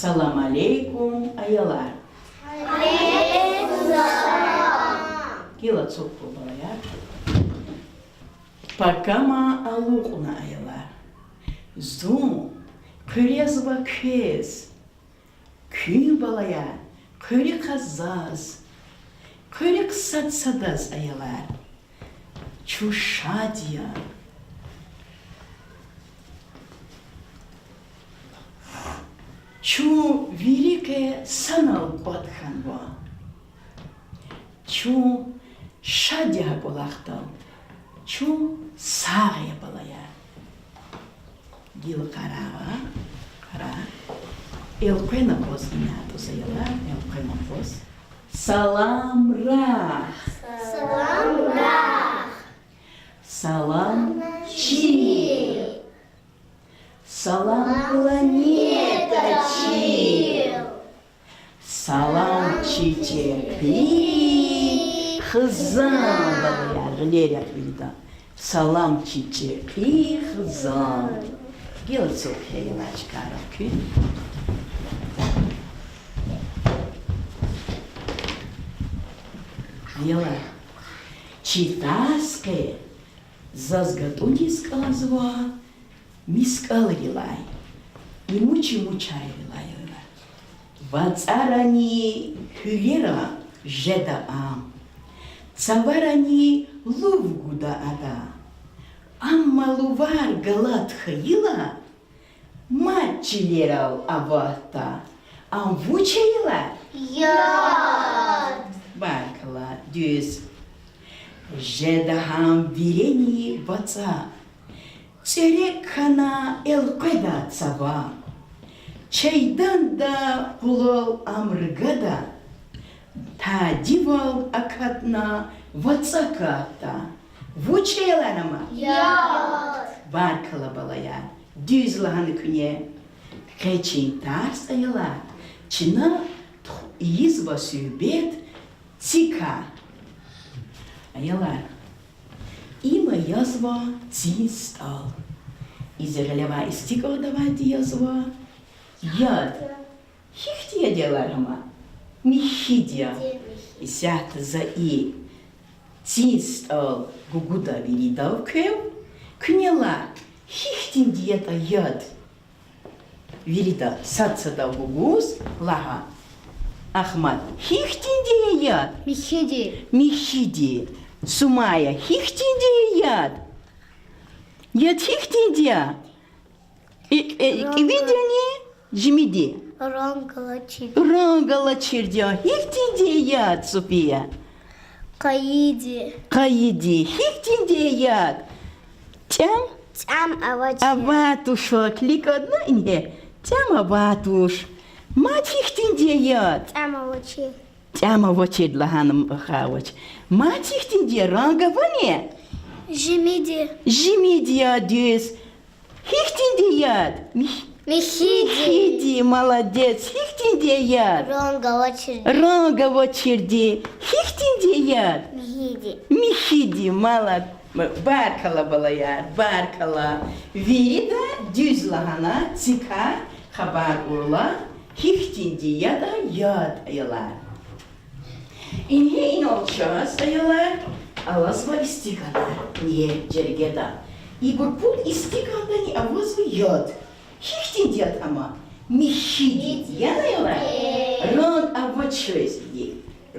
Salam aleykum ayalar. Gila çok bolaya. Pakama alukuna ayalar. Zum, kölyazıva kız. Kün balaya, köle kazaz. Köle kısatsadaz ayalar. Çuşadya. Чу великое санал Батханва, чу шадя балахтал, чу саря балая. Дил карава, кара. Елквена поз нато заяла, елквена поз. Салам рах. Салам рах. Салам чи. Салам планета Чил. Салам чичепи. Хызан балая, глерят вида. Салам чичепи хызан. Гилцу хейлачкара күн. Ела. Читаская. Зазгатунискала зва. Мискалы вилай, и мучай вилай. Вацарани хюлера жеда ам, цаварани лувгуда ада, амма лувар галат хаила, матчилерал авата, ам вучайла. Яд. Баркала дюз, жеда хам вирени ваца. Церекана элкеда цава, чайдан да пулол амргада, та дивал акатна вацаката, вучеланама. Яд. Баркала балая, дюзлаханы күне, кечин тарс аяла, чина изба сюбет цика. Аяла. Има язва цин стал. İzireleva istik odavati yazva. Yad. Hihtiye diyorlar ama. Mihidya. İsyat za i. Цин стал гугуда виридав кев. Княла. Хихтин диета яд. Вирида сатсада гугуз лага. Ахмат. Хихтин дия яд. Михиди. Михиди. Сумая, хихтинди яд. Яд хихтинди. И видели? Жмиди. Рангалачи. Рангала чирдя. Хихтинди яд, София. Каиди. Каиди. Хихтинди яд. Тям? Там авачи. Аватушок. Лик одна не. Тям аватуш. Мать хихтинди яд. Там авачи. Тяма вочед лаганом хавач. Мать хихтинди рангаване. Жемиди. Жимидия дюс. Хихтинди яд. Михиди. Хиди, молодец. Хихтинди яд. Рангалачи. Рангаво черди. Хихтинди яд. Михиди. Михиди, молод. Баркала балая, баркала. Вида дюз лагана цика хабар урла. Хихтинди яда яд аяла. İnhe in olacağız ayalar. Alazva istikana. Niye cergeda? İburpul istikanda ni avazva yad. Hihtin diyat ama. Mihidi diyan ayalar. Rang avaçöz diye.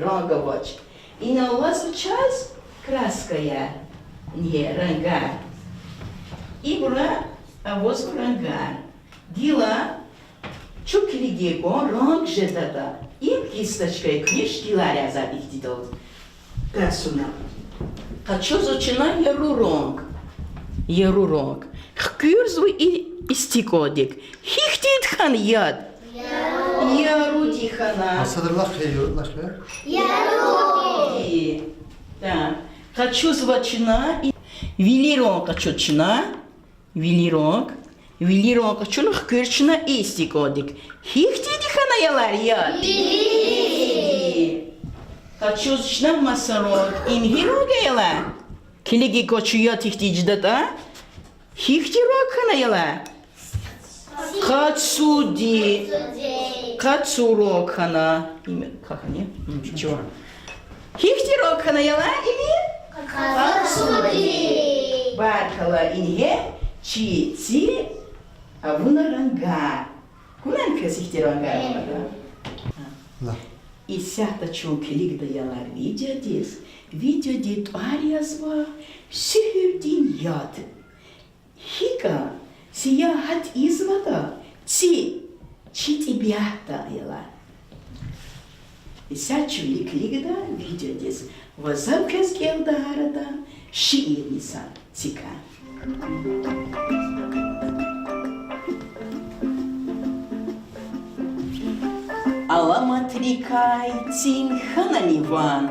Rang avaç. İn alazva çaz kraskaya. Niye rangar. İbura avazva rangar. Dila çok ilgiye go rang jedada. Им кисточкой книжки ларя за их дидол. Персона. Хочу зачина яруронг. Яруронг. Хкюрзу и истикодик. Хихтит хан яд. Яруди хана. Садырлах хейюрлах. Яруди. Да. Хочу звачина и вилирон хочу чина. Вилирон. Вилирон хочу хкюрчина и истикодик. Хихтит хана ялар яд. Хочу зачина масарон. Инхирон гайла. Килиги кочуя тихтидждата. Хихтирок хана яла. Хацуди. Кацурокана. Имя, как они? Чего? Хихтирокана яла имя? Кацури. Баркала инге, чи, а вунаранга. Кунан касихтиранга. Да. И сята чункелик да ялар видео дис. Видео дит ариазва сюрдин яд. Хика сия хат извада чи тибята яла. И сят чункелик да видео дис. Вазапкас гелда харада шиирниса цика. Аламатрикай цин хананиван,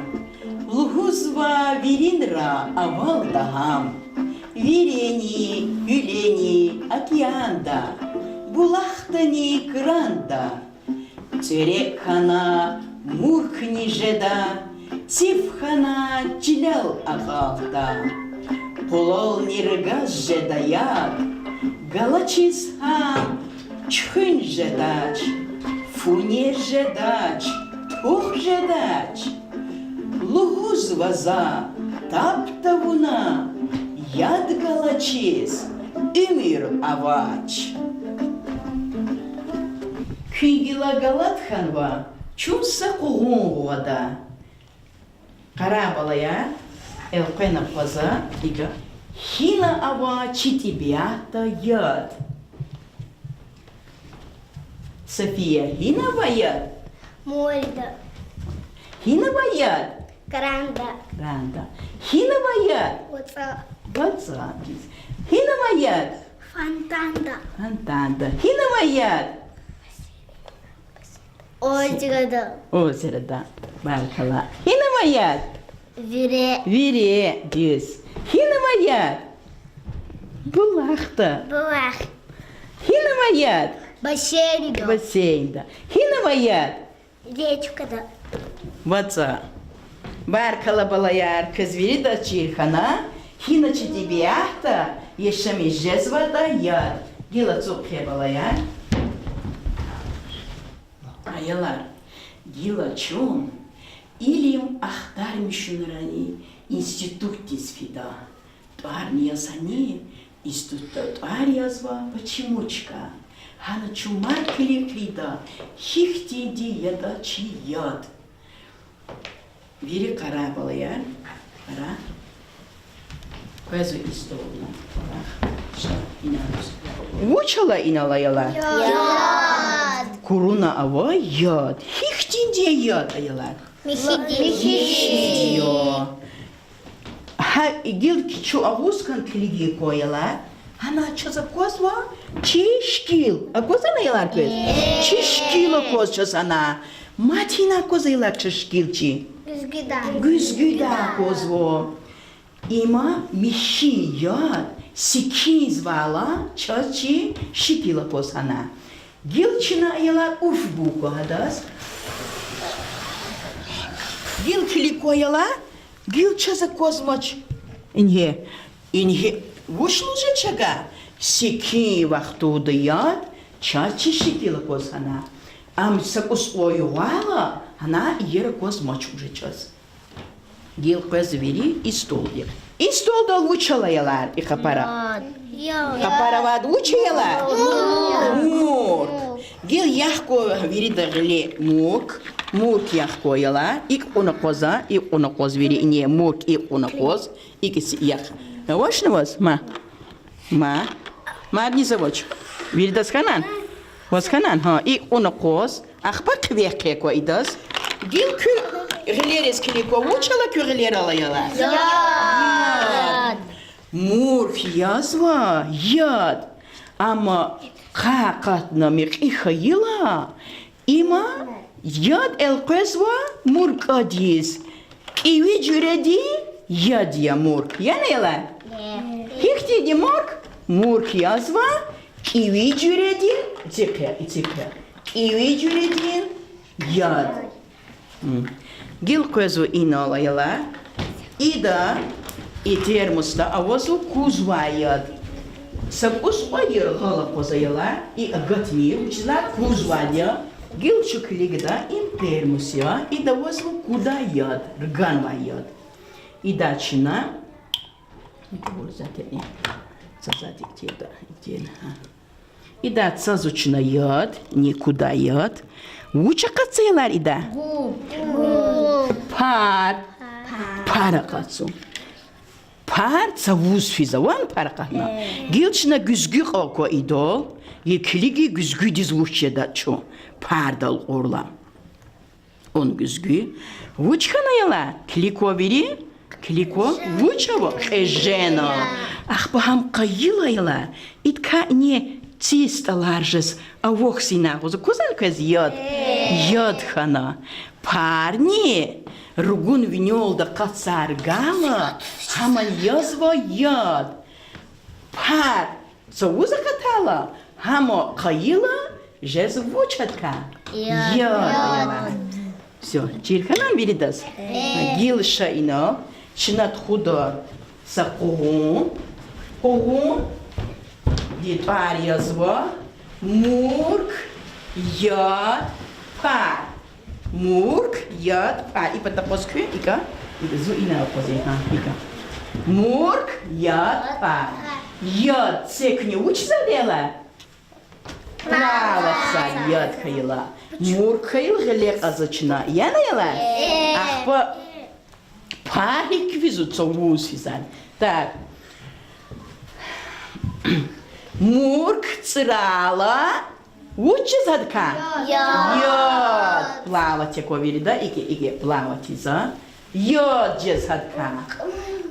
лугузва виринра авалдагам, вирени, юлени, океанда, булахтани гранда, церекхана, муркни жеда, цифхана чилял агалда, полол ниргаз жедаяк, галачис хам, чхын жедач, фунер жедач, тух жедач, лугуз ваза, таптавуна, яд галачис, имир авач. Күйгіла галатханва, чунса кугун вода. Қара балая, элпена паза, ига, хина ава читибята яд. София, хина ваяд? Мольда. Хина ваяд? Каранда. Ранда. Хина ваяд? Оца. Баца. Хина ваяд? Фантанда. Антанда. Хина ваяд? Озеро. Озеро, Баркала. Хина ваяд? Вире. Вире, дюс. Хина ваяд? Булахта. Булах. Хина ваяд? Бассейн. Бассейнда. Хина ваяд? Речка. Баца. Баркала балаяр, казвирида чирхана, хина читибиахта, ешами жезвада яд. Гила цупхе балаяр. Аялар, гила чун, илим ахтар мишунрани, институт дисфида. Тварния сани, институт тварьязва, почемучка. Хана чумар кликрида, хихтиди яда чи яд. Вири кара балаяр, кара. Козу история. Учала иналаяла. Яд. Куруна ава яд. Хихтинде яд аялар. Михиди. Йо. Ха игил кичу агускан клиги кояла. Ана чаза козва чишкил. А коза наялар кез? Чишкила коз часана. Матина коза ялар чишкилчи. Güzgüda kozvo. Ima mişi yad. Sikiz vala çaçi şipila kozhana. Gilçina yalar uf buko hadas. Gil kiliko yalar. Gil çaza kozmaç. İnhe. Vuşluca çaga. Siki vaktu da yad. Çaçi şipila kozhana. Am sakos oyu vala. Она ера коз мач уже час. Гил коз вери и стол дир. И стол дал учала ялар и хапара. Хапара вад учала. Мур. Гил яхко вери да гле мук. Мук яхко яла. Ик она коза, и она коз вери не мук и она коз. Ик ях. Ваш на вас ма. Ма не завоч. Вери да сканан. Was kanan ha ik onakos achpak werke ko idas gil ku rileres kiliko uchala ku rilera la yala Яд. mur yazva yad ama qaqatna miqiha yila ima yad el qazwa mur qadis iwi juredi yad ya mur yana yala hikti di mur yazva iwi juredi Цепя. Иви джуредин яд. Гил козу инала яла. Ида и термоста, а возу кузва яд. Сабус поир гала коза яла. И агатмир, учила кузва я. Gil чуклигда in термос, ja, и да возле куда яд, рганва яд. И дачина, и да цазучина яд, никуда яд. Уча кацелар и да. Пар, паракацу. Пар цавуз физаван паракахна. Гилчна гүзгү око идол, клиги гүзгү дизлуче дачу. Пардал орла. Он гүзгү. Вучхана яла, клико бери, клико, вучаво, хежена. Ах, бахам каила яла, итка не цисталаржес, а вохсина, кузалказ яд, ядхана. Парни, ругун виньол да кацаргала, хаман язва яд. Пар, цавуза катала, хамо каила, жез вучатка. Яд. Все, чирханан беридас. Гилша ино, чинат худо са когун, дит пар язва, мурк, яд, пар. Мурк, яд, пар. И потапоскю, ика, зу ина опозе, ика. Мурк, яд, пар. Яд, цекни уч задела. Правоца, яд хайла. Мурк хайл галек азачна. Яна яла? Ах, по пари квизу цовуз физан. Так. Мурк црала. Учи задка? Яд. Плавать ко вери, да? Иге плавать за. Яд же задка.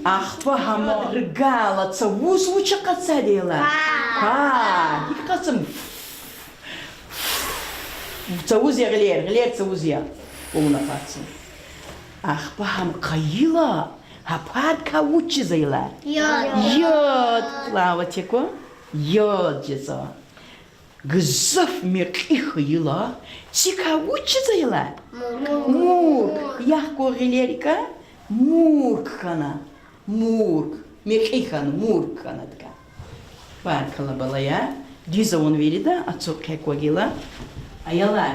Ах, по хамо ргала цовуз уча кацадела. Пар. Ика кацам. Цавузия глер цавузия. Полна паца. Ах, пахам каила. А падка учи зайла. Яд. Плавать ко? Яд же за. Гзаф мекиха ела, цика учится ела. Мурк, яхко гелерика, мурк хана, мурк, мекихан, мурк хана така. Паркала балая, диза он верида, отцок како гела. Аяла,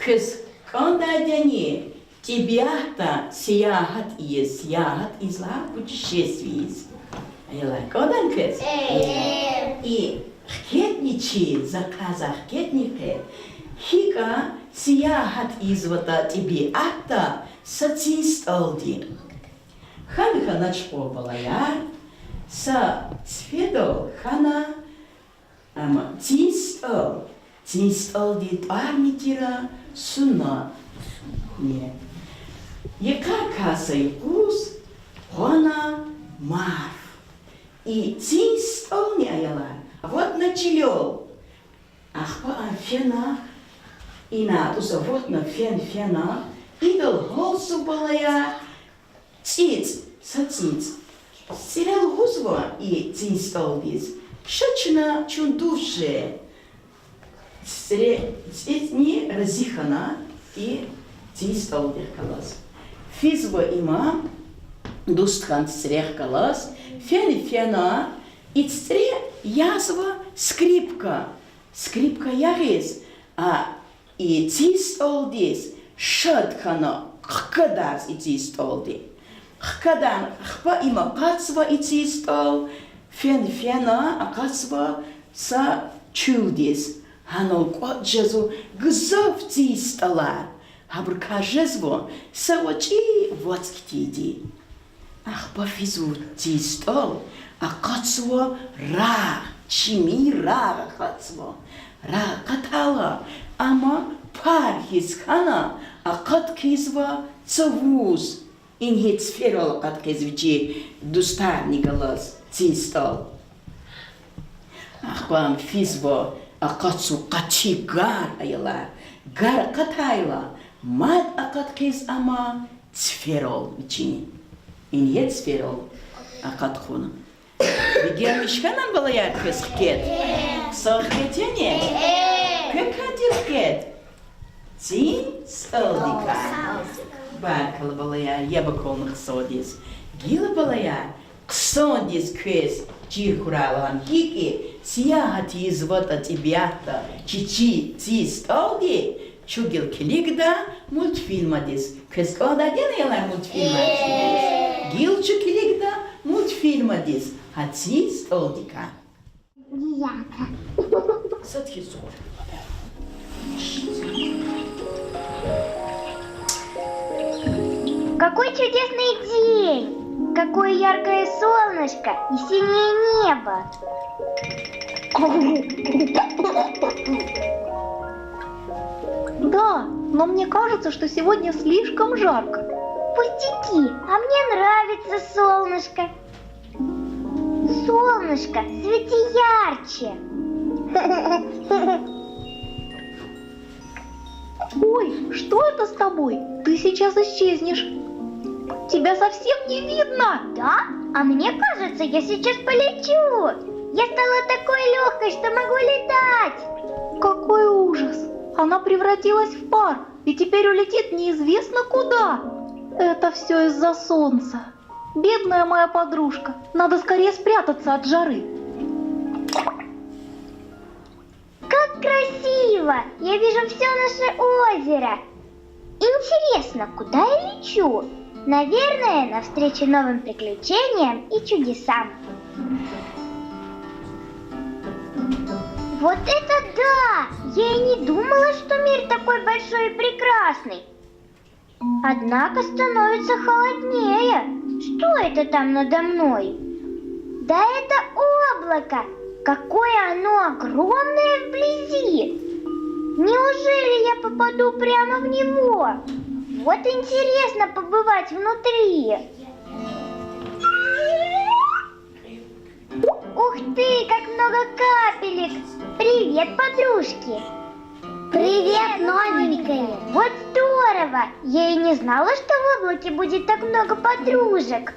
кыз, канда дяне, тебя-то сияхат изла путешествие. Аяла, кодан кыз? И хетничает, заказа хетнихет, хика сияхат извата тебе атта сацист алди. Ханха начпо балая, са цведо хана цист алди армитира суна. Не. Яка каса и кус, хана мар. И цист ални аяла. Вот началел. Ах, по фена. И на туса вот на фена. Идол голосу балая. Циц, сациц. Сирел гузва и циц толдис. Шачна чун душе. Циц не разихана и циц толдих калас. Физва има. Дустхан црех калас. Фена. И цре язва скрипка. Скрипка ярис. И цис олдис. Шадхана. Хкадарс и цис олди. Хкадан. Хпа има кацва и цис ол. Фена. А кацва са чудис. Ханол кваджазу. Гзав цис ола. Хабр кажезво. Савачи вацктиди. Ах, по физу цис ол. А кацва ра, чими ра кацва, ра катала, ама пар хискана, а каткизва цавуз. Инхет сферол каткизвичи дустарни галас цистал. Ах, пам физва, а кацу качигар аяла, гар катайла, мад а каткиз ама сферол вичини. Инхет сферол, а катхуна. Бегем мишканан балаяр кескет. Сохетене. Кекатиркет. Цин столдика. Баркала балаяр ябаколных содис. Гила балаяр ксодис квес Чиркуралан хики, сияхати извота тибята, чичи цисталги, чугил килигда мультфильмадис. Кызгада денеялар мультфильмадис. Гилчу килигда мультфильмадис. Хацис олдика. Яка. Сатхизор. Какой чудесный день! Какое яркое солнышко и синее небо! Да, но мне кажется, что сегодня слишком жарко. Пустяки, а мне нравится солнышко. Солнышко, свети ярче. Ой, что это с тобой? Ты сейчас исчезнешь. Тебя совсем не видно. Да? А мне кажется, я сейчас полечу. Я стала такой легкой, что могу летать. Какой ужас. Она превратилась в пар и теперь улетит неизвестно куда. Это все из-за солнца. Бедная моя подружка. Надо скорее спрятаться от жары. Как красиво! Я вижу все наше озеро. Интересно, куда я лечу? Наверное, навстречу новым приключениям и чудесам. Вот это да! Я и не думала, что мир такой большой и прекрасный. Однако становится холоднее. Что это там надо мной? Да это облако! Какое оно огромное вблизи! Неужели я попаду прямо в него? Вот интересно побывать внутри. Ух ты, как много капелек! Привет, подружки! Привет, новенькая! Вот здорово! Я и не знала, что в облаке будет так много подружек.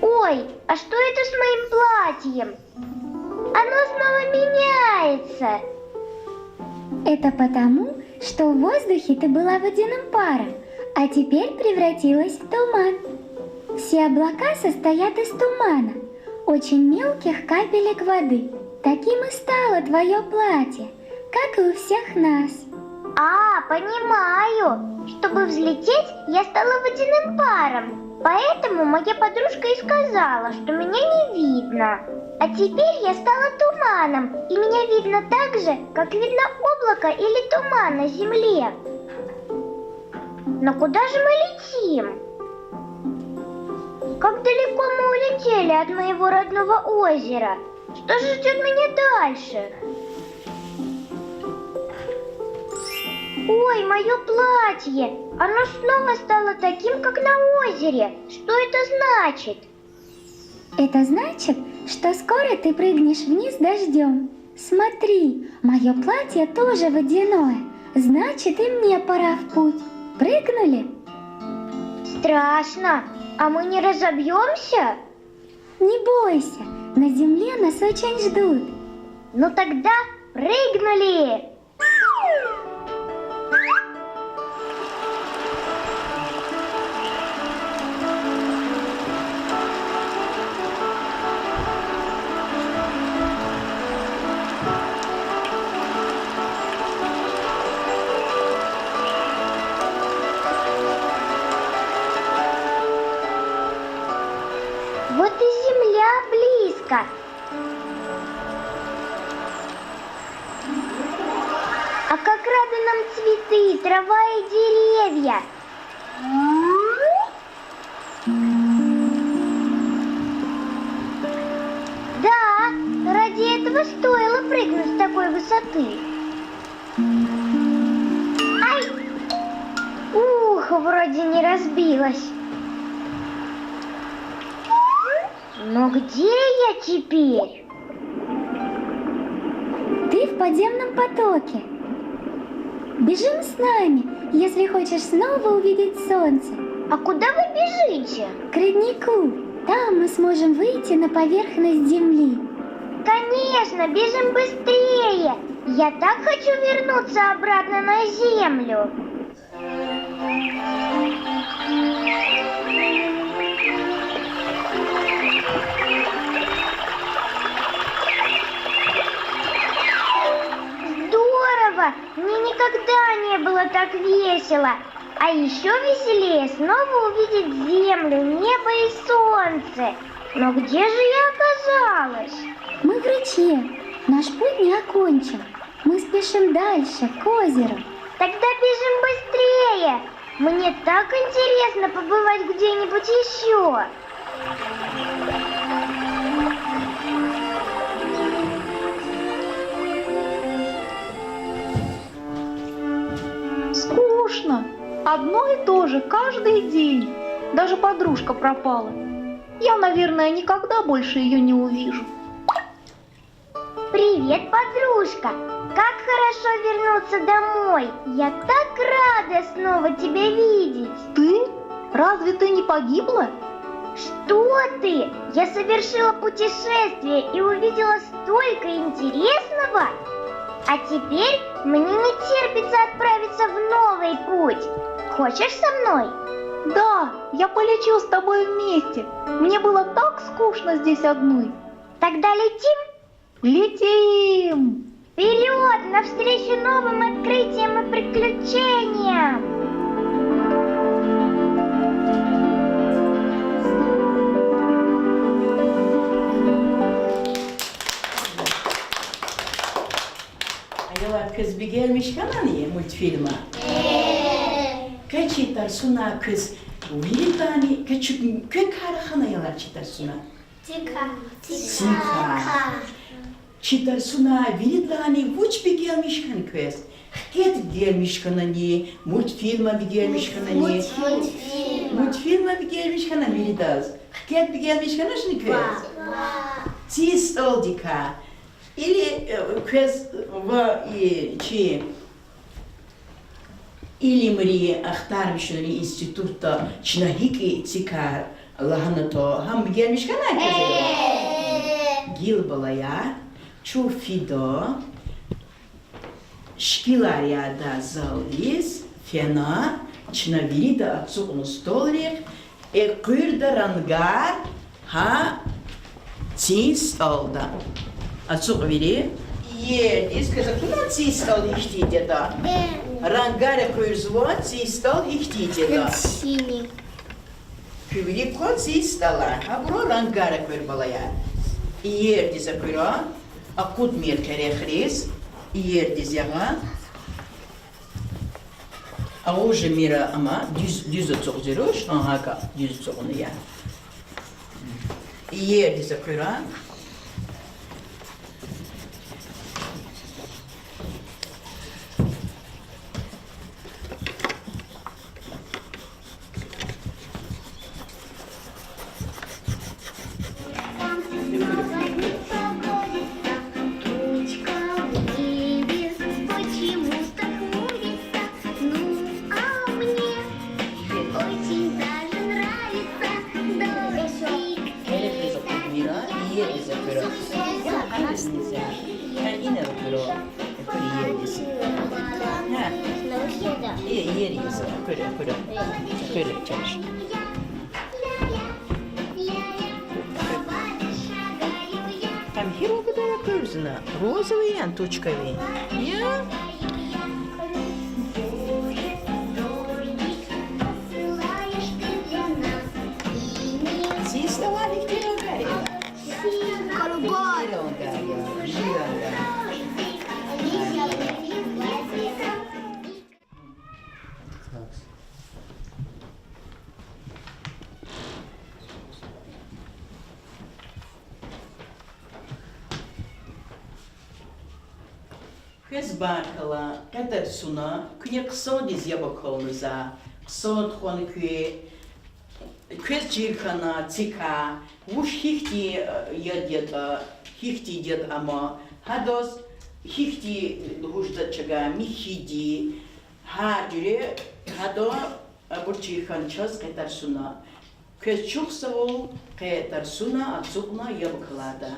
Ой, а что это с моим платьем? Оно снова меняется. Это потому, что в воздухе ты была водяным паром, а теперь превратилась в туман. Все облака состоят из тумана, очень мелких капелек воды. Таким и стало твое платье, как и у всех нас. А, понимаю. Чтобы взлететь, я стала водяным паром. Поэтому моя подружка и сказала, что меня не видно. А теперь я стала туманом, и меня видно так же, как видно облако или туман на земле. Но куда же мы летим? Как далеко мы улетели от моего родного озера? Что же ждет меня дальше? Ой, мое платье! Оно снова стало таким, как на озере. Что это значит? Это значит, что скоро ты прыгнешь вниз дождем. Смотри, мое платье тоже водяное. Значит, и мне пора в путь. Прыгнули? Страшно. А мы не разобьемся? Не бойся, на земле нас очень ждут. Ну тогда прыгнули! Вот и земля близко. А как рады нам цветы, трава и деревья. Да, ради этого стоило прыгнуть с такой высоты. Ай! Ух, вроде не разбилась. Но где я теперь? Ты в подземном потоке. Бежим с нами, если хочешь снова увидеть солнце. А куда вы бежите? К роднику. Там мы сможем выйти на поверхность земли. Конечно, бежим быстрее. Я так хочу вернуться обратно на землю. заранее было так весело. А еще веселее снова увидеть землю, небо и солнце. Но где же я оказалась? Мы в ручье. Наш путь не окончен. Мы спешим дальше, к озеру. Тогда бежим быстрее. Мне так интересно побывать где-нибудь еще. Скучно. Одно и то же каждый день. Даже подружка пропала. Я, наверное, никогда больше ее не увижу. Привет, подружка. Как хорошо вернуться домой. Я так рада снова тебя видеть. Ты? Разве ты не погибла? Что ты? Я совершила путешествие и увидела столько интересного. А теперь мне не терпится отправиться в новый путь. Хочешь со мной? Да, я полечу с тобой вместе. Мне было так скучно здесь одной. Тогда летим? Летим! Вперед, навстречу новым открытиям и приключениям! Ayalar kız bir gelmiş kananiye multfilma. Kaçıtar suna kız. Vilitani küçük kök harhanayalar çıtar suna. Tika. Çıtar suna vilitani vuç bir gelmiş kan kız. Ket gelmiş kanani multfilma bir gelmiş kanani. Multfilma bir gelmiş kanani vilitaz. Ket bir gelmiş kanani kız. Cis oldika. Или квез в чи или мри ахтармишли института чинахики цикар лаханато хам gelmiş kana kızı. Gil balaya çufido шкилария да залис фена чинавида отсукну столрих кырда рангар ха цис олда. Отсюда вели. Есть, сказал, куда цистал ихтите да? Рангаре производ цистал ихтите да. Küvili kod цистала, а бро рангаре квербалая. Иер дизакура, акут мир керехрис, иер дизяга. А уже мира ама düz отсокзируш, агака düz отсокуния. Иер дизакура. Там хирурга дала курсина, розовый анточковый. Я? Систала Виктория Гарина. Kız bakala, kadar suna, küne kısa dizye bakalımıza, kısa tuğanı küye, kız cirkana, tika, vuş hihti yadyata, hihti yad ama, hados hihti huşda çaga, mihidi, hadire, hado, bu cirkan çaz kadar suna. Kız çok sağ ol, kadar suna, atsukna yabakalada.